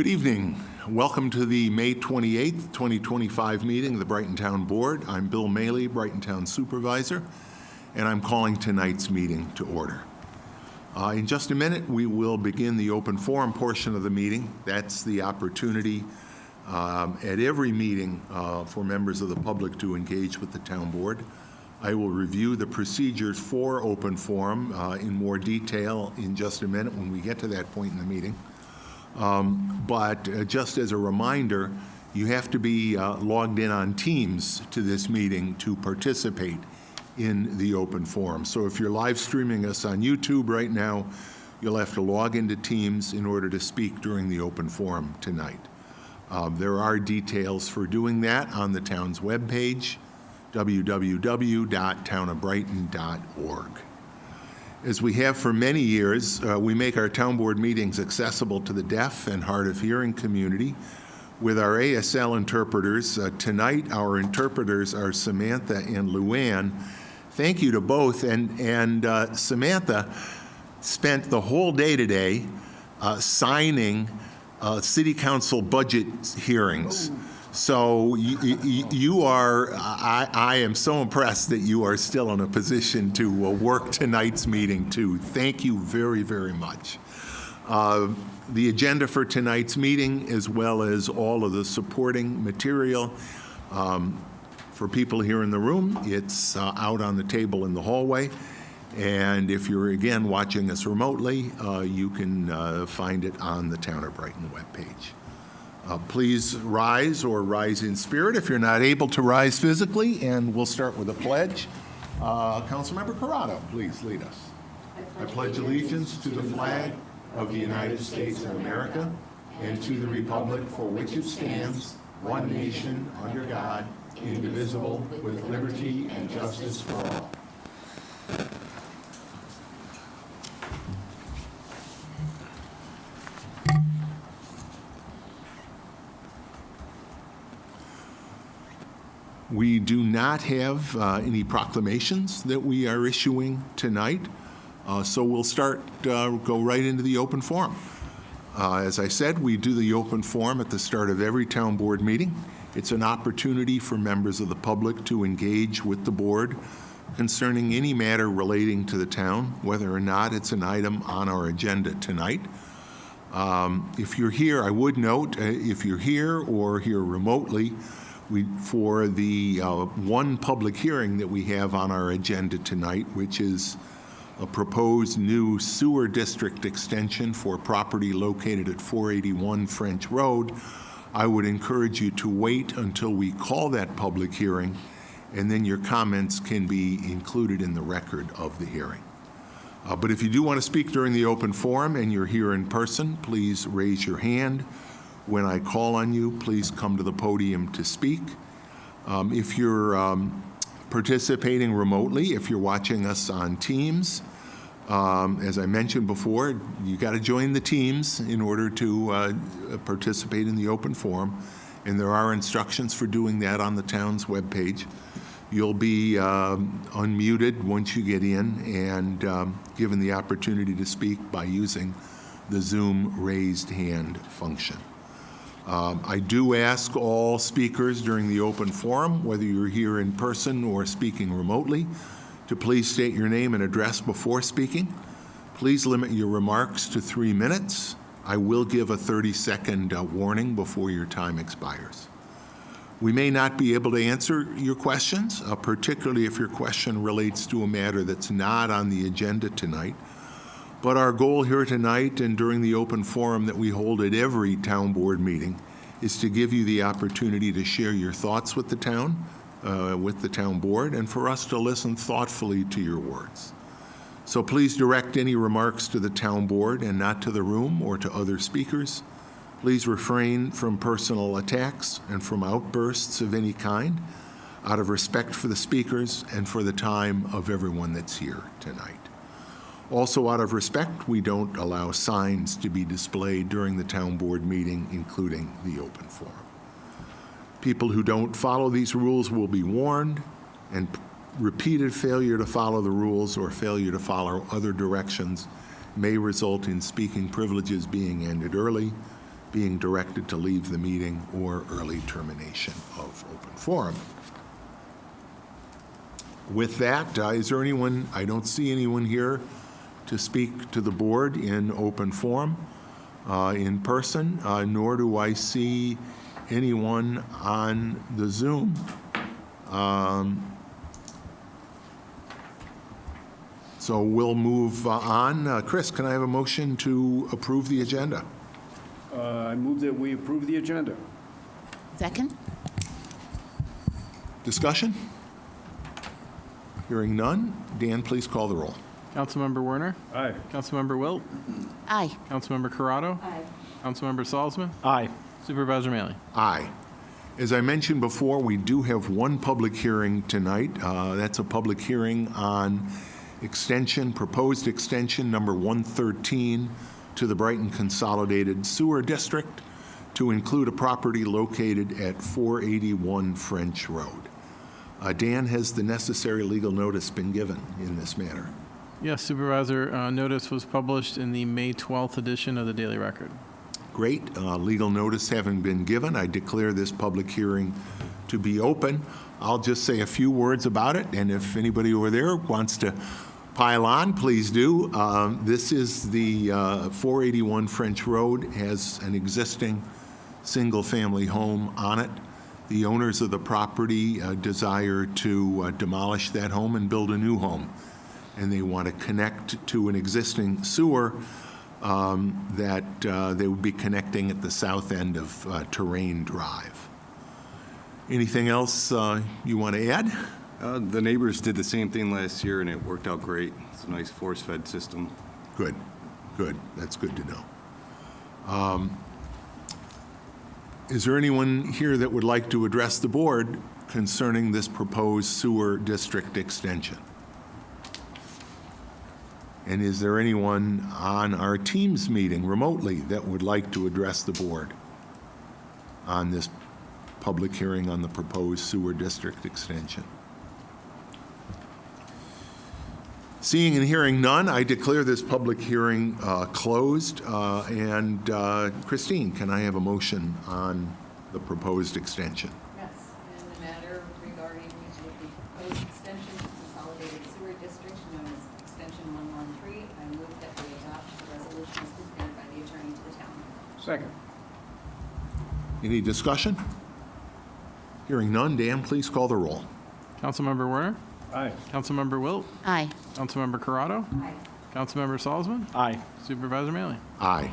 Good evening. Welcome to the May 28th, 2025 meeting of the Brighton Town Board. I'm Bill Maley, Brighton Town Supervisor, and I'm calling tonight's meeting to order. In just a minute, we will begin the open forum portion of the meeting. That's the opportunity at every meeting for members of the public to engage with the Town Board. I will review the procedures for open forum in more detail in just a minute when we get to that point in the meeting. But just as a reminder, you have to be logged in on Teams to this meeting to participate in the open forum. So if you're live streaming us on YouTube right now, you'll have to log into Teams in order to speak during the open forum tonight. There are details for doing that on the town's webpage, www.townofbrighton.org. As we have for many years, we make our town board meetings accessible to the deaf and hard of hearing community with our ASL interpreters. Tonight, our interpreters are Samantha and Luann. Thank you to both. And Samantha spent the whole day today signing city council budget hearings. So you are, I am so impressed that you are still in a position to work tonight's meeting too. Thank you very, very much. The agenda for tonight's meeting, as well as all of the supporting material for people here in the room, it's out on the table in the hallway. And if you're, again, watching us remotely, you can find it on the Town of Brighton webpage. Please rise or rise in spirit if you're not able to rise physically, and we'll start with a pledge. Councilmember Corrado, please lead us. I pledge allegiance to the flag of the United States of America and to the republic for which it stands, one nation, under God, indivisible, with liberty and justice for all. We do not have any proclamations that we are issuing tonight, so we'll go right into the open forum. As I said, we do the open forum at the start of every town board meeting. It's an opportunity for members of the public to engage with the board concerning any matter relating to the town, whether or not it's an item on our agenda tonight. If you're here, I would note, if you're here or here remotely, for the one public hearing that we have on our agenda tonight, which is a proposed new sewer district extension for property located at 481 French Road, I would encourage you to wait until we call that public hearing, and then your comments can be included in the record of the hearing. But if you do want to speak during the open forum and you're here in person, please raise your hand. When I call on you, please come to the podium to speak. If you're participating remotely, if you're watching us on Teams, as I mentioned before, you got to join the Teams in order to participate in the open forum, and there are instructions for doing that on the town's webpage. You'll be unmuted once you get in and given the opportunity to speak by using the Zoom raised hand function. I do ask all speakers during the open forum, whether you're here in person or speaking remotely, to please state your name and address before speaking. Please limit your remarks to 3 minutes. I will give a 30-second warning before your time expires. We may not be able to answer your questions, particularly if your question relates to a matter that's not on the agenda tonight. But our goal here tonight and during the open forum that we hold at every town board meeting is to give you the opportunity to share your thoughts with the town board, and for us to listen thoughtfully to your words. So please direct any remarks to the town board and not to the room or to other speakers. Please refrain from personal attacks and from outbursts of any kind, out of respect for the speakers and for the time of everyone that's here tonight. Also, out of respect, we don't allow signs to be displayed during the town board meeting, including the open forum. People who don't follow these rules will be warned, and repeated failure to follow the rules or failure to follow other directions may result in speaking privileges being ended early. being directed to leave the meeting or early termination of open forum. With that, is there anyone, I don't see anyone here to speak to the board in open forum in person, nor do I see anyone on the Zoom. So we'll move on. Chris, can I have a motion to approve the agenda? I move that we approve the agenda. Second? Discussion? Hearing none. Dan, please call the roll. Councilmember Werner? Aye. Councilmember Wilt? Aye. Councilmember Corrado? Aye. Councilmember Salzman? Aye. Supervisor Maley? Aye. As I mentioned before, we do have one public hearing tonight. That's a public hearing on proposed extension number 113 to the Brighton Consolidated Sewer District to include a property located at 481 French Road. Dan, has the necessary legal notice been given in this matter? Yes, Supervisor. Notice was published in the May 12th edition of the Daily Record. Great. Legal notice having been given, I declare this public hearing to be open. I'll just say a few words about it, and if anybody over there wants to pile on, please do. This is the 481 French Road, has an existing single-family home on it. The owners of the property desire to demolish that home and build a new home, and they want to connect to an existing sewer that they would be connecting at the south end of Terrain Drive. Anything else you want to add? The neighbors did the same thing last year, and it worked out great. It's a nice force-fed system. Good, good. That's good to know. Is there anyone here that would like to address the board concerning this proposed sewer district extension? And is there anyone on our Teams meeting remotely that would like to address the board on this public hearing on the proposed sewer district extension? Seeing and hearing none, I declare this public hearing closed. And Christine, can I have a motion on the proposed extension? Yes, in the matter regarding the proposed extension to Consolidated Sewer District known as Extension 113, I move that we adopt the resolution as prepared by the attorney to the town. Second. Any discussion? Hearing none, Dan, please call the roll. Councilmember Werner? Aye. Councilmember Wilt? Aye. Councilmember Corrado? Aye. Councilmember Salzman? Aye. Supervisor Maley? Aye.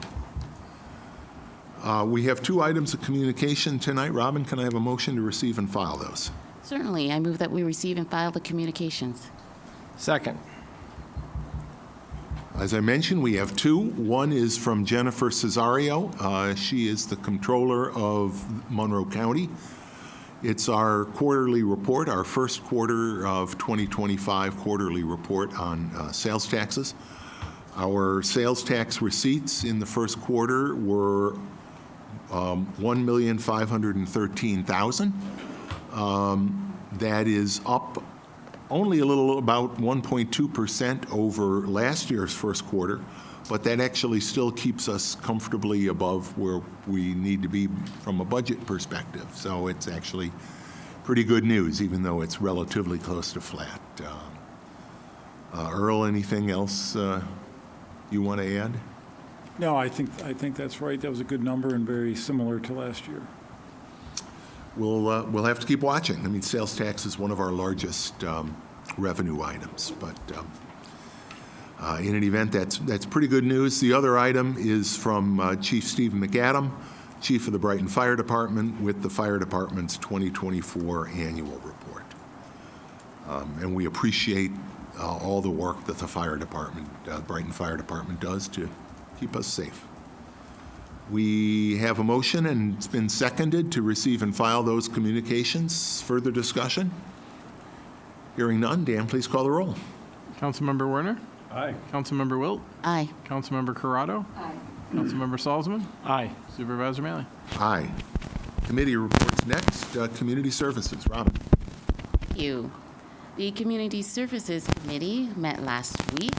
We have two items of communication tonight. Robin, can I have a motion to receive and file those? Certainly. I move that we receive and file the communications. Second. As I mentioned, we have two. One is from Jennifer Cesario. She is the Comptroller of Monroe County. It's our quarterly report, our first quarter of 2025 quarterly report on sales taxes. Our sales tax receipts in the first quarter were $1,513,000. That is up only a little, about 1.2% over last year's first quarter, but that actually still keeps us comfortably above where we need to be from a budget perspective. So it's actually pretty good news, even though it's relatively close to flat. Earl, anything else you want to add? No, I think that's right. That was a good number and very similar to last year. We'll have to keep watching. I mean, sales tax is one of our largest revenue items, but in any event, that's pretty good news. The other item is from Chief Stephen McAdam, Chief of the Brighton Fire Department, with the Fire Department's 2024 annual report. And we appreciate all the work that the Fire Department, Brighton Fire Department, does to keep us safe. We have a motion, and it's been seconded to receive and file those communications. Further discussion? Hearing none, Dan, please call the roll. Councilmember Werner? Aye. Councilmember Wilt? Aye. Councilmember Corrado? Aye. Councilmember Salzman? Aye. Supervisor Maley? Aye. Committee reports next. Community Services. Robin. Thank you. The Community Services Committee met last week,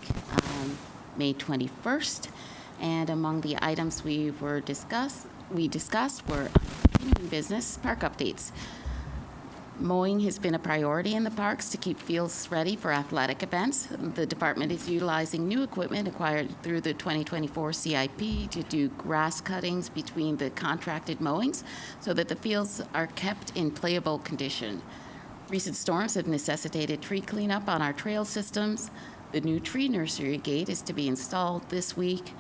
May 21st, and among the items we were discussed we discussed were continuing business, park updates. Mowing has been a priority in the parks to keep fields ready for athletic events. The department is utilizing new equipment acquired through the 2024 CIP to do grass cuttings between the contracted mowings so that the fields are kept in playable condition. Recent storms have necessitated tree cleanup on our trail systems. The new tree nursery gate is to be installed this week.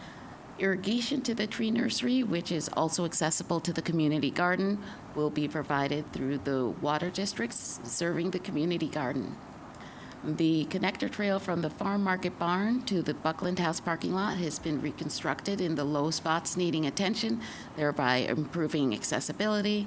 Irrigation to the tree nursery, which is also accessible to the community garden, will be provided through the water districts serving the community garden. The connector trail from the farm market barn to the Buckland House parking lot has been reconstructed in the low spots needing attention, thereby improving accessibility.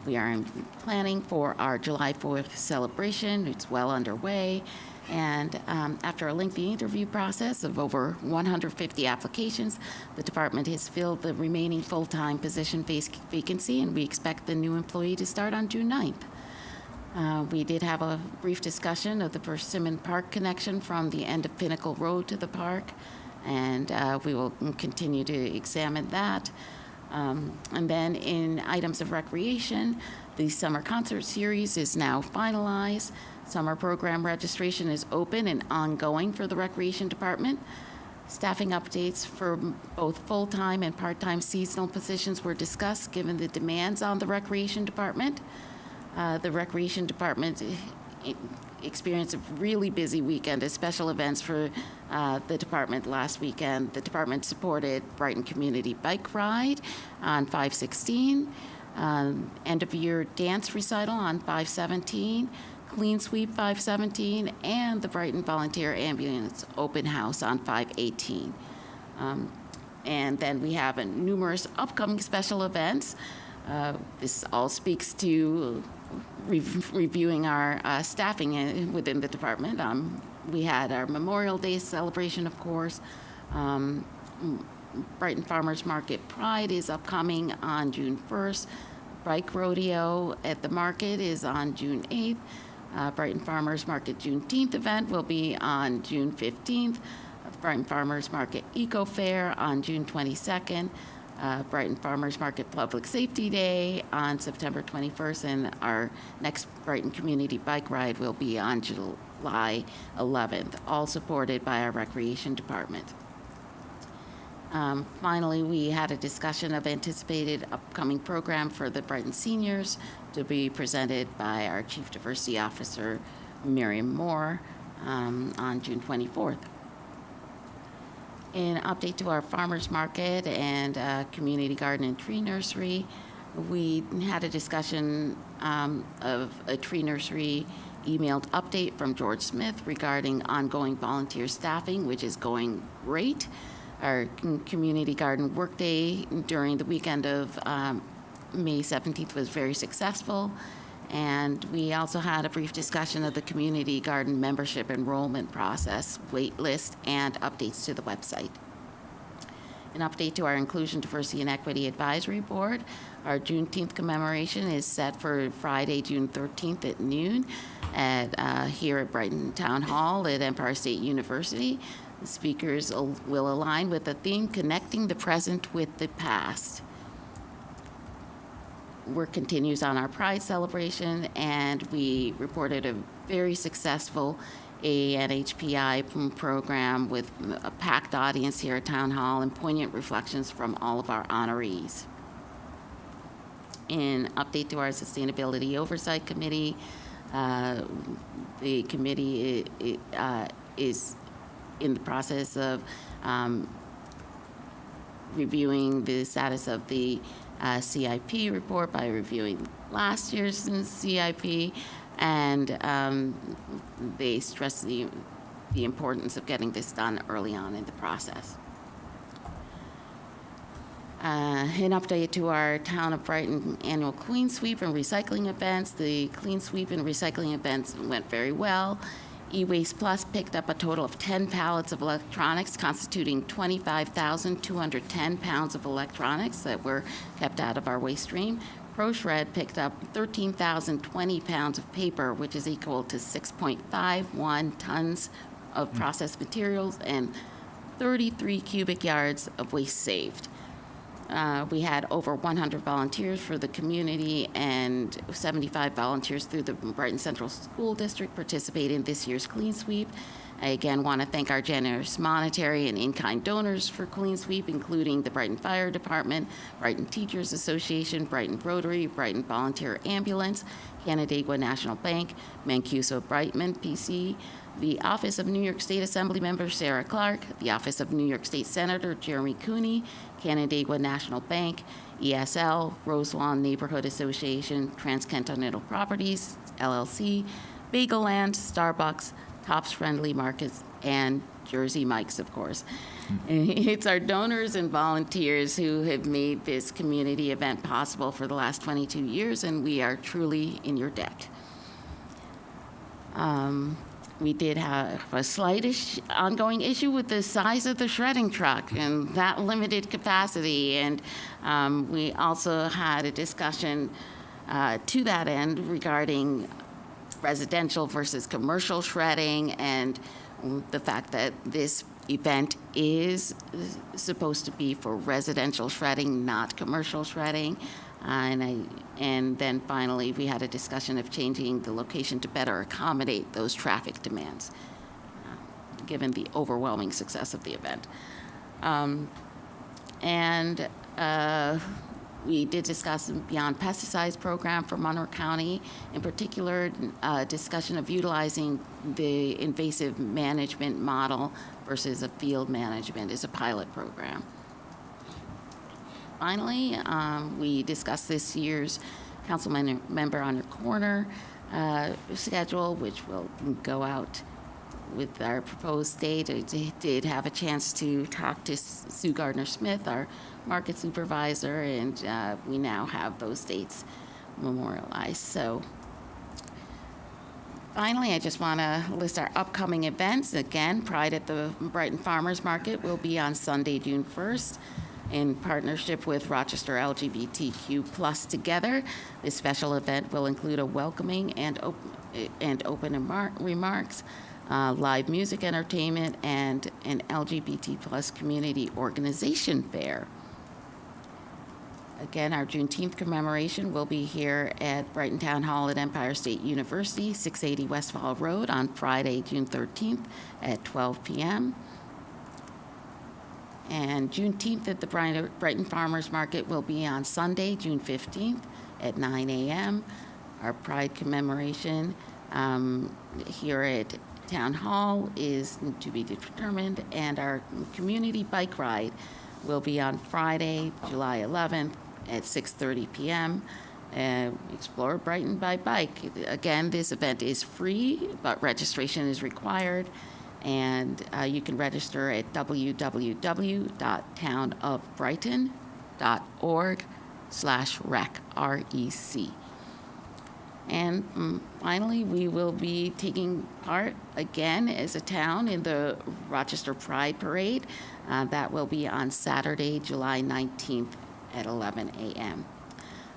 We are planning for our July 4th celebration. It's well underway. And after a lengthy interview process of over 150 applications, the department has filled the remaining full-time position vacancy, and we expect the new employee to start on June 9th. We did have a brief discussion of the Persimmon Park connection from the end of Pinnacle Road to the park, and we will continue to examine that. And then in items of recreation, the summer concert series is now finalized. Summer program registration is open and ongoing for the Recreation Department. Staffing updates for both full-time and part-time seasonal positions were discussed given the demands on the Recreation Department. The Recreation Department experienced a really busy weekend of special events for the department last weekend. The department supported Brighton Community Bike Ride on 5/16, end-of-year dance recital on 5/17, Clean Sweep 5/17, and the Brighton Volunteer Ambulance Open House on 5/18. And then we have numerous upcoming special events. This all speaks to reviewing our staffing within the department. We had our Memorial Day celebration, of course. Brighton Farmers Market Pride is upcoming on June 1st. Bike Rodeo at the market is on June 8th. Brighton Farmers Market Juneteenth event will be on June 15th. Brighton Farmers Market Eco Fair on June 22nd. Brighton Farmers Market Public Safety Day on September 21st, and our next Brighton Community Bike Ride will be on July 11th, all supported by our Recreation Department. Finally, we had a discussion of anticipated upcoming program for the Brighton seniors to be presented by our Chief Diversity Officer, Miriam Moore, on June 24th. An update to our farmers market and community garden and tree nursery. We had a discussion of a tree nursery emailed update from George Smith regarding ongoing volunteer staffing, which is going great. Our community garden workday during the weekend of May 17th was very successful. And we also had a brief discussion of the community garden membership enrollment process, wait list, and updates to the website. An update to our Inclusion, Diversity, and Equity Advisory Board. Our Juneteenth commemoration is set for Friday, June 13th at noon here at Brighton Town Hall at Empire State University. The speakers will align with the theme, Connecting the Present with the Past. Work continues on our Pride celebration, and we reported a very successful ANHPI program with a packed audience here at Town Hall and poignant reflections from all of our honorees. An update to our Sustainability Oversight Committee. The committee is in the process of reviewing the status of the CIP report by reviewing last year's CIP, and they stress the importance of getting this done early on in the process. An update to our Town of Brighton annual Clean Sweep and Recycling events. The Clean Sweep and Recycling events went very well. E-Waste Plus picked up a total of 10 pallets of electronics, constituting 25,210 pounds of electronics that were kept out of our waste stream. ProShred picked up 13,020 pounds of paper, which is equal to 6.51 tons of processed materials and 33 cubic yards of waste saved. We had over 100 volunteers for the community and 75 volunteers through the Brighton Central School District participate in this year's Clean Sweep. I again want to thank our generous monetary and in-kind donors for Clean Sweep, including the Brighton Fire Department, Brighton Teachers Association, Brighton Rotary, Brighton Volunteer Ambulance, Canandaigua National Bank, Mancuso Brightman PC, the Office of New York State Assembly Member Sarah Clark, the Office of New York State Senator Jeremy Cooney, Canandaigua National Bank, ESL, Roselawn Neighborhood Association, Transcontinental Properties, LLC, Bagel Land, Starbucks, Tops Friendly Markets, and Jersey Mike's, of course. It's our donors and volunteers who have made this community event possible for the last 22 years, and we are truly in your debt. We did have a slight ongoing issue with the size of the shredding truck and that limited capacity. And we also had a discussion to that end regarding residential versus commercial shredding and the fact that this event is supposed to be for residential shredding, not commercial shredding. And then finally, we had a discussion of changing the location to better accommodate those traffic demands, given the overwhelming success of the event. We did discuss the Beyond Pesticides program for Monroe County, in particular, discussion of utilizing the invasive management model versus a field management as a pilot program. Finally, we discussed this year's council member on your corner schedule, which will go out with our proposed date. I did have a chance to talk to Sue Gardner-Smith, our market supervisor, and we now have those dates memorialized. So finally, I just want to list our upcoming events. Again, Pride at the Brighton Farmers Market will be on Sunday, June 1st. In partnership with Rochester LGBTQ+ Together. This special event will include a welcoming and open remarks, live music entertainment, and an LGBT+ community organization fair. Again, our Juneteenth commemoration will be here at Brighton Town Hall at Empire State University, 680 Westfall Road on Friday, June 13th at 12 p.m. And Juneteenth at the Brighton Farmers Market will be on Sunday, June 15th at 9 a.m. Our Pride commemoration here at Town Hall is to be determined, and our community bike ride will be on Friday, July 11th at 6:30 p.m. Explore Brighton by bike. Again, this event is free, but registration is required. And you can register at www.townofbrighton.org/rec, REC. And finally, we will be taking part again as a town in the Rochester Pride Parade. That will be on Saturday, July 19th at 11 a.m.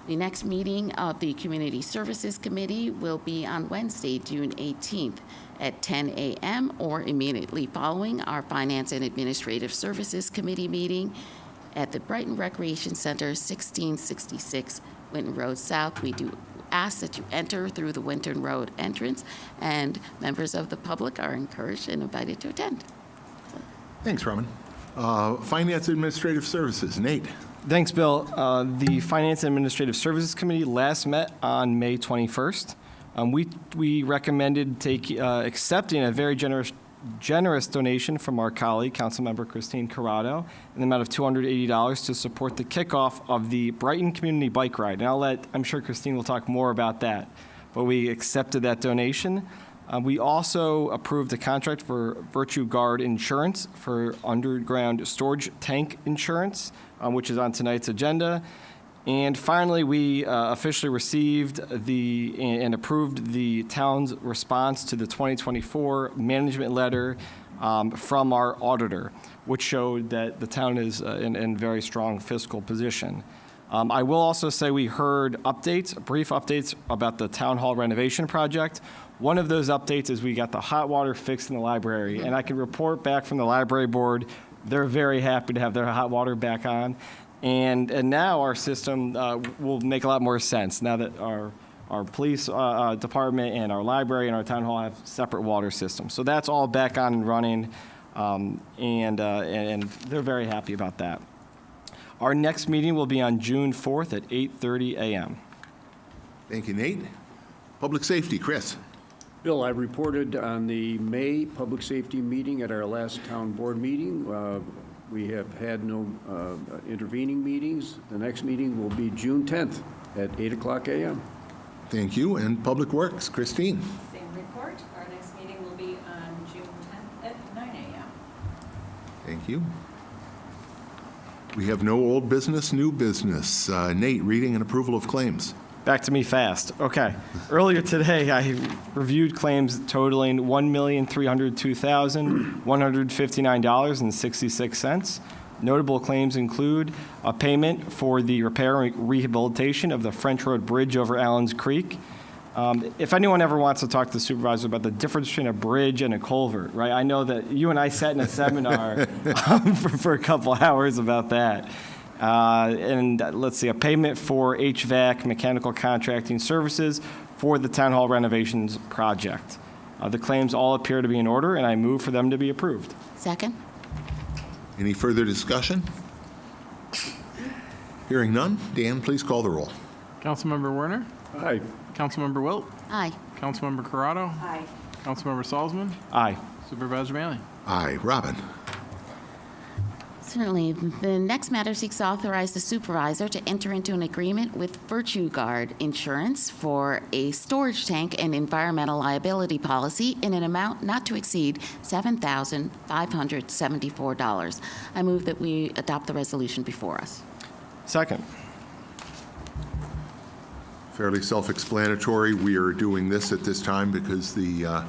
The next meeting of the Community Services Committee will be on Wednesday, June 18th at 10 a.m. or immediately following our Finance and Administrative Services Committee meeting at the Brighton Recreation Center, 1666 Winton Road South. We do ask that you enter through the Winton Road entrance, and members of the public are encouraged and invited to attend. Thanks, Roman. Finance Administrative Services, Nate. Thanks, Bill. The Finance and Administrative Services Committee last met on May 21st. We recommended accepting a very generous donation from our colleague, Councilmember Christine Corrado, in the amount of $280 to support the kickoff of the Brighton Community Bike Ride. And I'm sure Christine will talk more about that, but we accepted that donation. We also approved a contract for Virtue Guard Insurance for underground storage tank insurance, which is on tonight's agenda. And finally, we officially received and approved the town's response to the 2024 management letter from our auditor, which showed that the town is in very strong fiscal position. I will also say we heard brief updates about the town hall renovation project. One of those updates is we got the hot water fixed in the library, and I can report back from the library board, they're very happy to have their hot water back on. And now our system will make a lot more sense now that our police department and our library and our town hall have separate water systems. So that's all back on and running, and they're very happy about that. Our next meeting will be on June 4th at 8:30 a.m. Thank you, Nate. Public Safety, Chris. Bill, I reported on the May Public Safety meeting at our last town board meeting. We have had no intervening meetings. The next meeting will be June 10th at 8:00 a.m. Thank you. And Public Works, Christine. Same report. Our next meeting will be on June 10th at 9 a.m. Thank you. We have no old business, new business. Nate, reading and approval of claims. Back to me fast. Okay. Earlier today, I reviewed claims totaling $1,302,159.66. Notable claims include a payment for the repair and rehabilitation of the French Road Bridge over Allen's Creek. If anyone ever wants to talk to the supervisor about the difference between a bridge and a culvert, right? I know that you and I sat in a seminar for a couple hours about that. And let's see, a payment for HVAC mechanical contracting services for the town hall renovations project. The claims all appear to be in order, and I move for them to be approved. Second? Any further discussion? Hearing none. Dan, please call the roll. Councilmember Werner? Aye. Councilmember Wilt? Aye. Councilmember Corrado? Aye. Councilmember Salzman? Aye. Supervisor Manley? Aye. Robin. Certainly. The next matter seeks to authorize the supervisor to enter into an agreement with Virtue Guard Insurance for a storage tank and environmental liability policy in an amount not to exceed $7,574. I move that we adopt the resolution before us. Second. Fairly self-explanatory. We are doing this at this time because the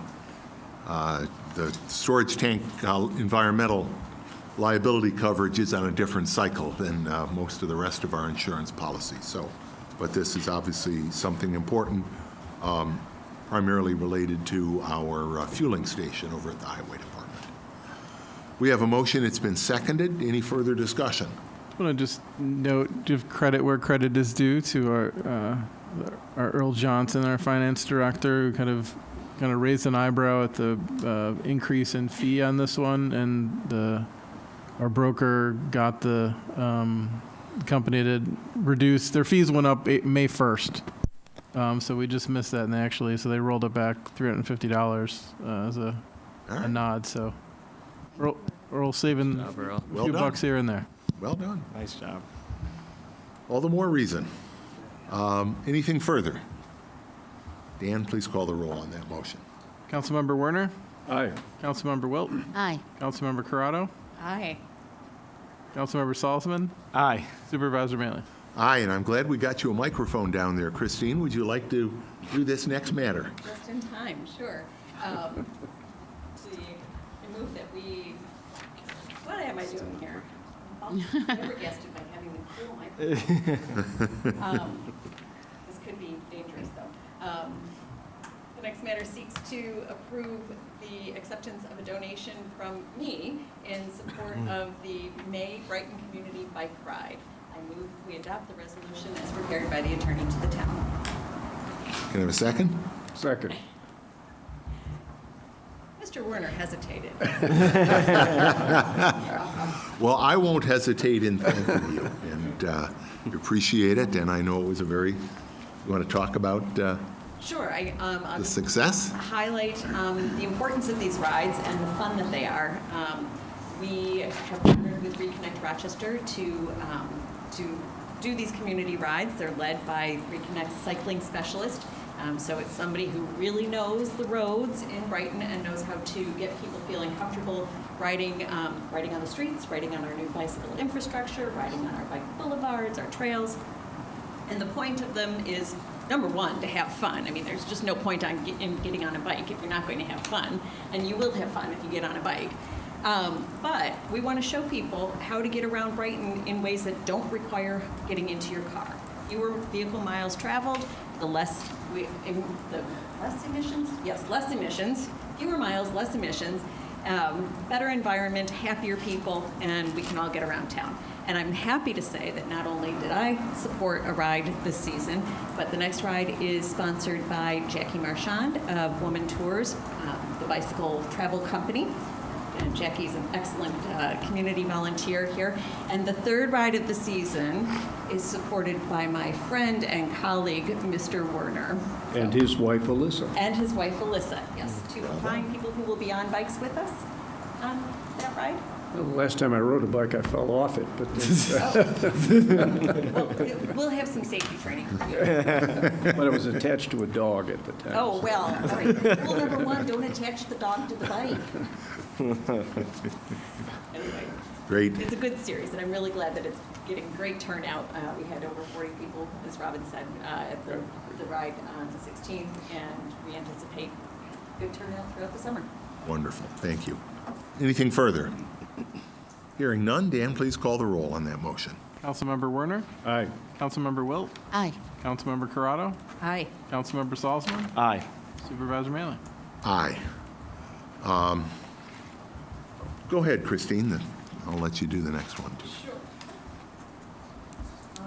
storage tank environmental liability coverage is on a different cycle than most of the rest of our insurance policies. So, but this is obviously something important, primarily related to our fueling station over at the Highway Department. We have a motion. It's been seconded. Any further discussion? I want to just note, give credit where credit is due to our Earl Johnson, our finance director, who kind of raised an eyebrow at the increase in fee on this one, and our broker got the company to reduce their fees. Went up May 1st, so we just missed that, and they rolled it back $350 as a nod. So Earl saving a few bucks here and there. Well done. Nice job. All the more reason. Anything further? Dan, please call the roll on that motion. Councilmember Werner? Aye. Councilmember Wilt? Aye. Councilmember Corrado? Aye. Councilmember Salzman? Aye. Supervisor Manley? Aye, and I'm glad we got you a microphone down there. Christine, would you like to do this next matter? Just in time, sure. I move that we, what am I doing here? I'll never guessed it by having the cool microphone. This could be dangerous, though. The next matter seeks to approve the acceptance of a donation from me in support of the May Brighton Community Bike Ride. I move we adopt the resolution as prepared by the attorney to the town. Can I have a second? Second. Mr. Werner hesitated. Well, I won't hesitate in thanking you, and appreciate it, and I know it was a very, you want to talk about Sure. the success? Highlight the importance of these rides and the fun that they are. We have partnered with Reconnect Rochester to do these community rides. They're led by Reconnect's cycling specialist. So it's somebody who really knows the roads in Brighton and knows how to get people feeling comfortable riding on the streets, riding on our new bicycle infrastructure, riding on our bike boulevards, our trails. And the point of them is, number one, to have fun. I mean, there's just no point in getting on a bike if you're not going to have fun, and you will have fun if you get on a bike. But we want to show people how to get around Brighton in ways that don't require getting into your car. Fewer vehicle miles traveled, less emissions? Yes, less emissions. Fewer miles, less emissions. Better environment, happier people, and we can all get around town. And I'm happy to say that not only did I support a ride this season, but the next ride is sponsored by Jackie Marchand of Woman Tours, the bicycle travel company. And Jackie's an excellent community volunteer here. And the third ride of the season is supported by my friend and colleague, Mr. Werner. And his wife, Alyssa. And his wife, Alyssa, yes, two fine people who will be on bikes with us on that ride. Well, the last time I rode a bike, I fell off it, but Well, we'll have some safety training for you. but I was attached to a dog at the time. Oh, well, all right. Rule number one, don't attach the dog to the bike. Anyway, Great. it's a good series, and I'm really glad that it's getting great turnout. We had over 40 people, as Robin said, at the ride on the 16th, and we anticipate good turnout throughout the summer. Wonderful. Thank you. Anything further? Hearing none, Dan, please call the roll on that motion. Councilmember Werner? Aye. Councilmember Wilt? Aye. Councilmember Corrado? Aye. Councilmember Salzman? Aye. Supervisor Mailer? Aye. Go ahead, Christine, then I'll let you do the next one, too. Sure.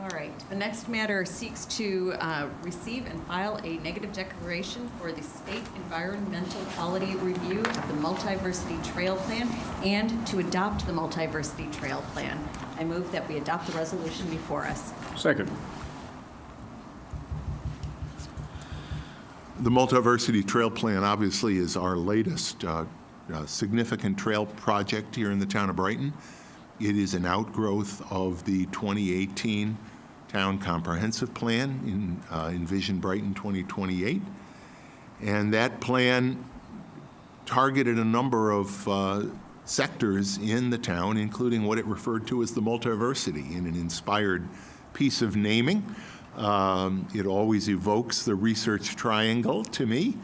All right. The next matter seeks to receive and file a negative declaration for the State Environmental Quality Review of the Multiversity Trail Plan and to adopt the Multiversity Trail Plan. I move that we adopt the resolution before us. Second. The Multiversity Trail Plan obviously is our latest significant trail project here in the town of Brighton. It is an outgrowth of the 2018 Town Comprehensive Plan, Envision Brighton 2028. And that plan targeted a number of sectors in the town, including what it referred to as the multiversity, in an inspired piece of naming. It always evokes the research triangle to me.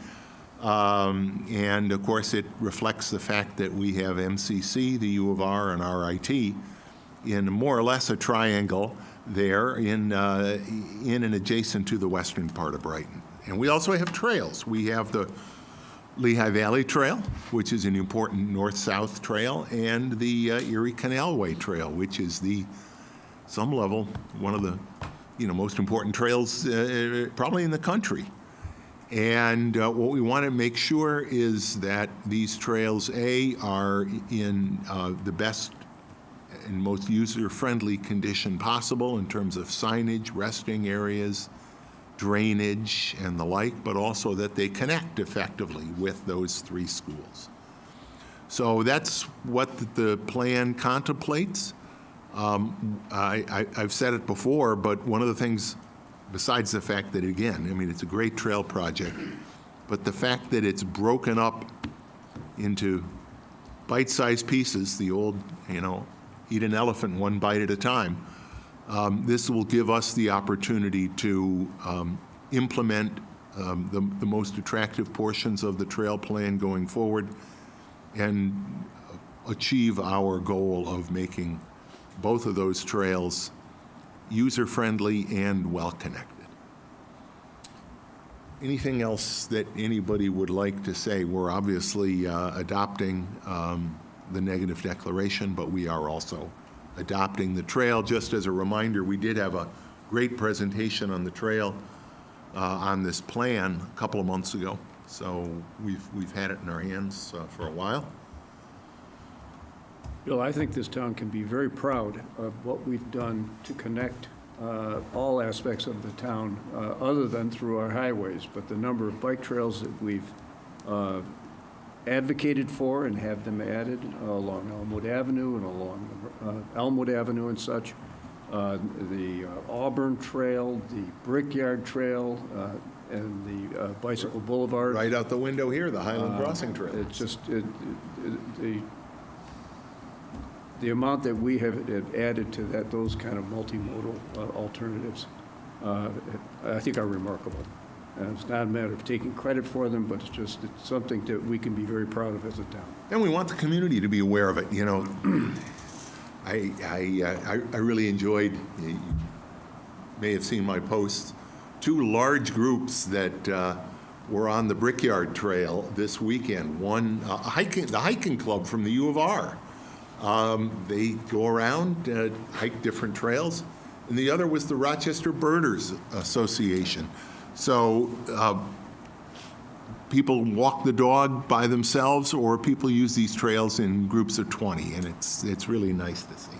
And of course, it reflects the fact that we have MCC, the U of R, and RIT in more or less a triangle there in and adjacent to the western part of Brighton. And we also have trails. We have the Lehigh Valley Trail, which is an important north-south trail, and the Erie Canalway Trail, which is some level, one of the most important trails probably in the country. And what we want to make sure is that these trails, A, are in the best and most user-friendly condition possible in terms of signage, resting areas, drainage, and the like, but also that they connect effectively with those three schools. So that's what the plan contemplates. I've said it before, but one of the things, besides the fact that, again, it's a great trail project, but the fact that it's broken up into bite-sized pieces, the old, eat an elephant one bite at a time, this will give us the opportunity to implement the most attractive portions of the trail plan going forward and achieve our goal of making both of those trails user-friendly and well-connected. Anything else that anybody would like to say? We're obviously adopting the negative declaration, but we are also adopting the trail. Just as a reminder, we did have a great presentation on the trail on this plan a couple of months ago. So we've had it in our hands for a while. Bill, I think this town can be very proud of what we've done to connect all aspects of the town, other than through our highways, but the number of bike trails that we've advocated for and have them added along Elmwood Avenue and along Elmwood Avenue and such, the Auburn Trail, the Brickyard Trail, and the Bicycle Boulevard. Right out the window here, the Highland Crossing Trail. It's just, the amount that we have added to those kind of multimodal alternatives, I think are remarkable. And it's not a matter of taking credit for them, but it's something that we can be very proud of as a town. And we want the community to be aware of it. I really enjoyed, you may have seen my posts, two large groups that were on the Brickyard Trail this weekend. One, the hiking club from the U of R, They go around, hike different trails. And the other was the Rochester Birders Association. So people walk the dog by themselves, or people use these trails in groups of 20, and it's really nice to see.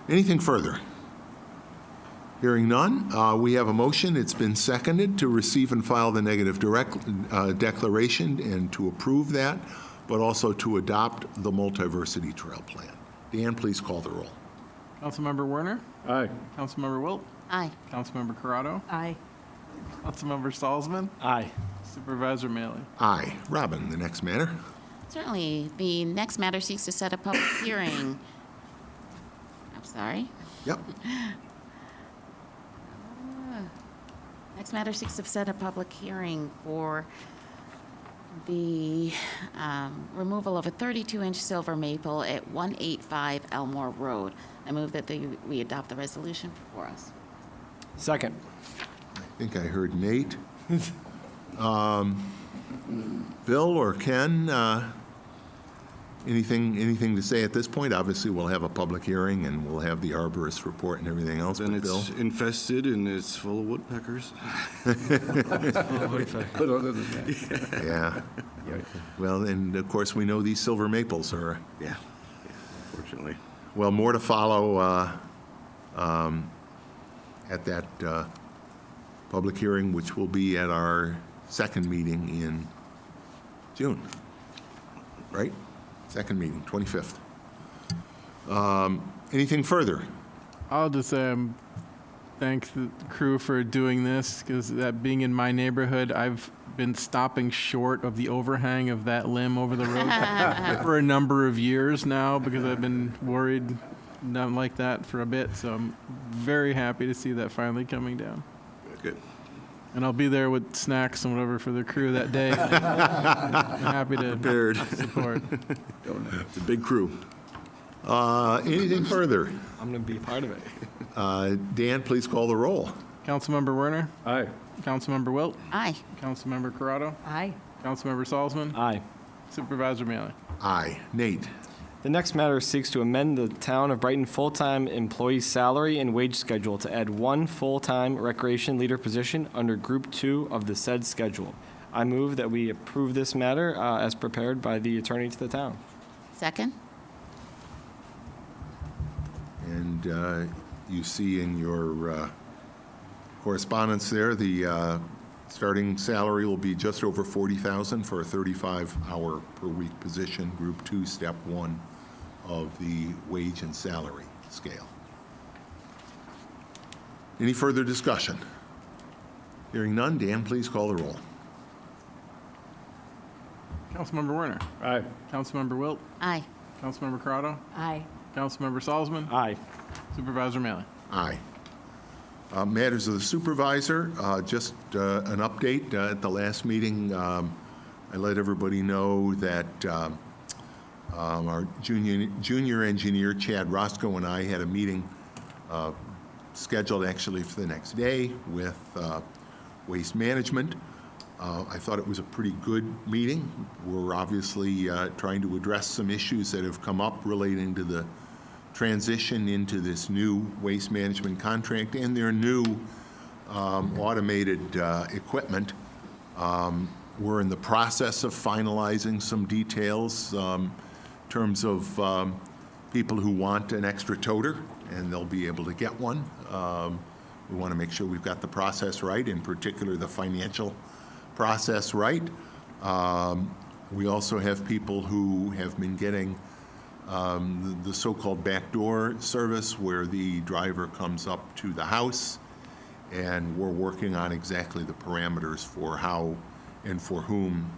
Anything further? Hearing none, we have a motion. It's been seconded to receive and file the negative declaration and to approve that, but also to adopt the multiversity trail plan. Dan, please call the roll. Councilmember Werner? Aye. Councilmember Wilt? Aye. Councilmember Corrado? Aye. Councilmember Salzman? Aye. Supervisor Maley? Aye. Robin, the next matter. Certainly. The next matter seeks to set a public hearing. I'm sorry. Yep. Next matter seeks to set a public hearing for the removal of a 32-inch silver maple at 185 Elmore Road. I move that we adopt the resolution before us. Second. I think I heard Nate. Bill or Ken, anything to say at this point? Obviously, we'll have a public hearing, and we'll have the arborist report and everything else, And but Bill? it's infested and it's full of woodpeckers. But other than that, Yeah. Well, and of course, we know these silver maples are, Yeah, fortunately. well, more to follow at that public hearing, which will be at our second meeting in June, right? Second meeting, 25th. Anything further? I'll just thank the crew for doing this, because that being in my neighborhood, I've been stopping short of the overhang of that limb over the road for a number of years now, because I've been worried not like that for a bit. So I'm very happy to see that finally coming down. Good. And I'll be there with snacks and whatever for the crew that day. I'm happy to Prepared. support. It's a big crew. Anything further? I'm going to be a part of it. Dan, please call the roll. Councilmember Werner? aye. Councilmember Wilt? Aye. Councilmember Corrado? Aye. Councilmember Salzman? Aye. Supervisor Maley? Aye. Nate? The next matter seeks to amend the Town of Brighton full-time employee salary and wage schedule to add one full-time recreation leader position under Group 2 of the said schedule. I move that we approve this matter as prepared by the attorney to the town. Second? And you see in your correspondence there, the starting salary will be just over $40,000 for a 35-hour per week position, Group 2, Step 1 of the wage and salary scale. Any further discussion? Hearing none, Dan, please call the roll. Councilmember Werner? Aye. Councilmember Wilt? Aye. Councilmember Corrado? Aye. Councilmember Salzman? Aye. Supervisor Maley? Aye. Matters of the supervisor, just an update. At the last meeting, I let everybody know that our junior engineer, Chad Roscoe, and I had a meeting scheduled actually for the next day with Waste Management. I thought it was a pretty good meeting. We're obviously trying to address some issues that have come up relating to the transition into this new waste management contract and their new automated equipment. We're in the process of finalizing some details in terms of people who want an extra toter, and they'll be able to get one. We want to make sure we've got the process right, in particular the financial process right. We also have people who have been getting the so-called backdoor service, where the driver comes up to the house, and we're working on exactly the parameters for how and for whom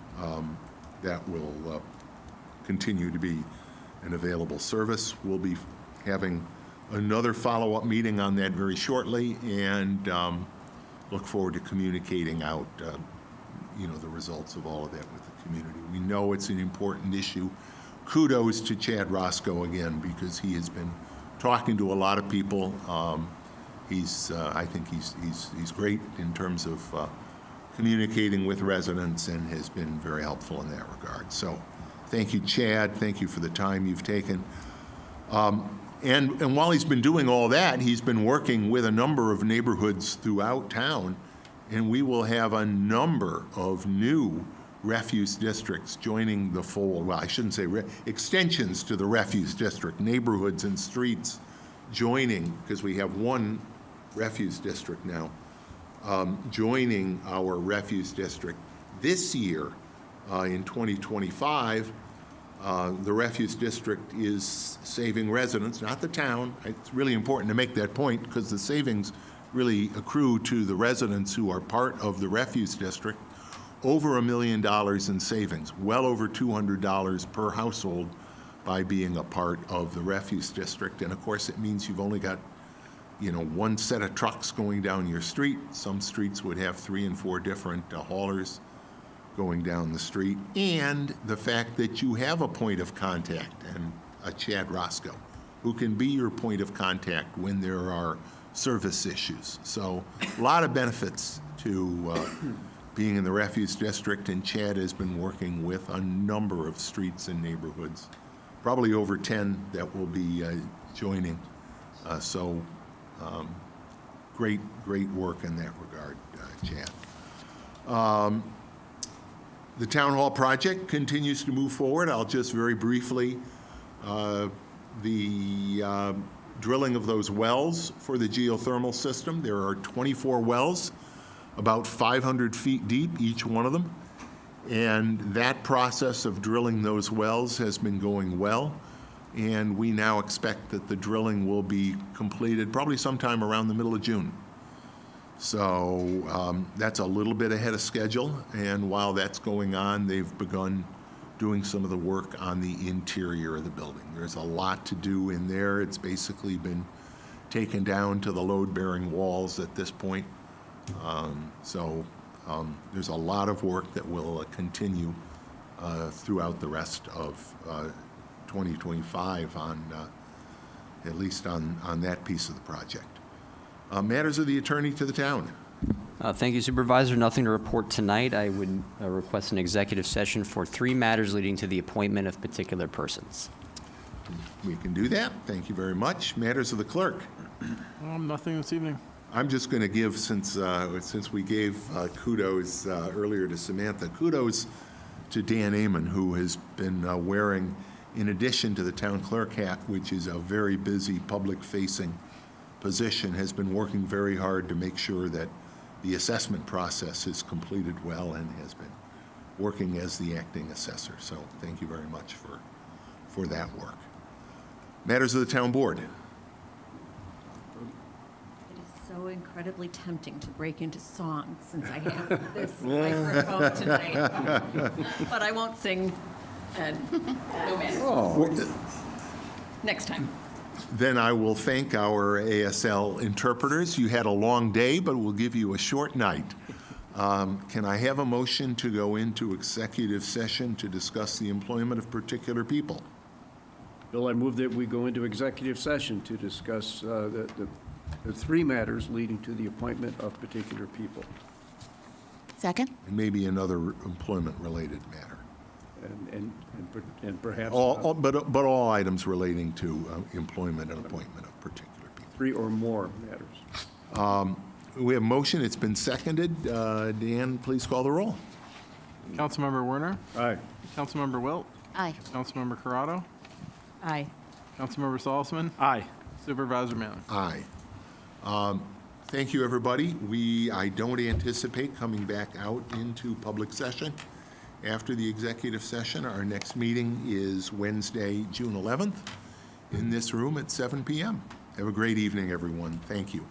that will continue to be an available service. We'll be having another follow-up meeting on that very shortly, and look forward to communicating out the results of all of that with the community. We know it's an important issue. Kudos to Chad Roscoe again, because he has been talking to a lot of people. I think he's great in terms of communicating with residents, and has been very helpful in that regard. So Thank you, Chad. Thank you for the time you've taken. And while he's been doing all that, he's been working with a number of neighborhoods throughout town, and we will have a number of new refuse districts joining the fold. Well, I shouldn't say extensions to the refuse district, neighborhoods and streets joining, because we have one refuse district now, joining our refuse district. This year, in 2025, the refuse district is saving residents, not the town. It's really important to make that point because the savings really accrue to the residents who are part of the refuse district. Over $1 million in savings, well over $200 per household by being a part of the refuse district. And of course, it means you've only got, one set of trucks going down your street. Some streets would have 3 and 4 different haulers going down the street, and the fact that you have a point of contact, and a Chad Roscoe, who can be your point of contact when there are service issues. So a lot of benefits to being in the refuse district, and Chad has been working with a number of streets and neighborhoods, probably over 10 that will be joining. Great work in that regard, Chad. The Town Hall project continues to move forward. I'll just very briefly, the drilling of those wells for the geothermal system. There are 24 wells, about 500 feet deep, each one of them. And that process of drilling those wells has been going well. And we now expect that the drilling will be completed probably sometime around the middle of June. So that's a little bit ahead of schedule, and while that's going on, they've begun doing some of the work on the interior of the building. There's a lot to do in there. It's basically been taken down to the load-bearing walls at this point. There's a lot of work that will continue throughout the rest of 2025 at least on that piece of the project. Matters of the attorney to the town. Thank you, Supervisor. Nothing to report tonight. I would request an executive session for 3 matters leading to the appointment of particular persons. We can do that. Thank you very much. Matters of the clerk. Nothing this evening. I'm just going to give, since we gave kudos earlier to Samantha, kudos to Dan Amon, who has been wearing, in addition to the town clerk hat, which is a very busy public-facing position, has been working very hard to make sure that the assessment process is completed well and has been working as the acting assessor. So thank you very much for that work. Matters of the town board. It is so incredibly tempting to break into song since I have this microphone tonight. But I won't sing, and no matter. Next time. Then I will thank our ASL interpreters. You had a long day, but we'll give you a short night. Can I have a motion to go into executive session to discuss the employment of particular people? Bill, I move that we go into executive session to discuss the 3 matters leading to the appointment of particular people. Second? And maybe another employment-related matter. And perhaps But all items relating to employment and appointment of particular people. 3 or more matters. We have a motion. It's been seconded. Dan, please call the roll. Councilmember Werner? Aye. Councilmember Wilt? Aye. Councilmember Corrado? Aye. Councilmember Salzman? Aye. Supervisor Manley? Aye. Thank you, everybody. I don't anticipate coming back out into public session after the executive session. Our next meeting is Wednesday, June 11th, in this room at 7 p.m. Have a great evening, everyone. Thank you.